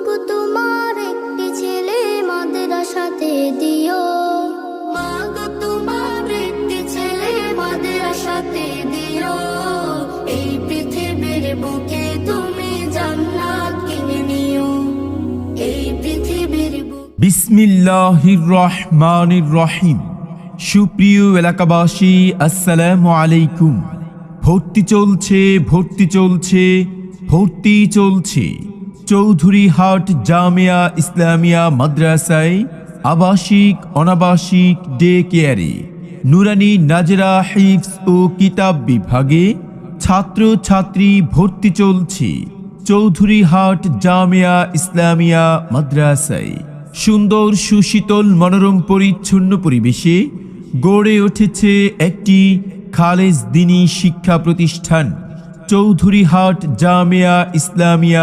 মাগো তোমার একটি ছেলে মাদ্রাসাতে দিও, মাগো তোমার একটি ছেলে মাদ্রাসাতে দিও। এই পৃথিবীর বুকে তুমি জান্নাত কিনে নিও, এই পৃথিবীর বুকে। বিসমিল্লাহির রহমানির রহিম। সুপ্রিয় এলাকাবাসী, আসসালামু আলাইকুম। ভর্তি চলছে, ভর্তি চলছে, ভর্তি চলছে চৌধুরীহাট জামিয়া ইসলামিয়া মাদ্রাসায়, আবাসিক অনাবাসিক ডে কেয়ারে, নুরানি নাজরা হিফজ ও কিতাব বিভাগে ছাত্র ছাত্রী ভর্তি চলছে চৌধুরীহাট জামিয়া ইসলামিয়া মাদ্রাসায়। সুন্দর সুশীতল মনোরম পরিচ্ছন্ন পরিবেশে গড়ে উঠেছে একটি খালেজ দ্বীনি শিক্ষা প্রতিষ্ঠান চৌধুরীহাট জামিয়া ইসলামিয়া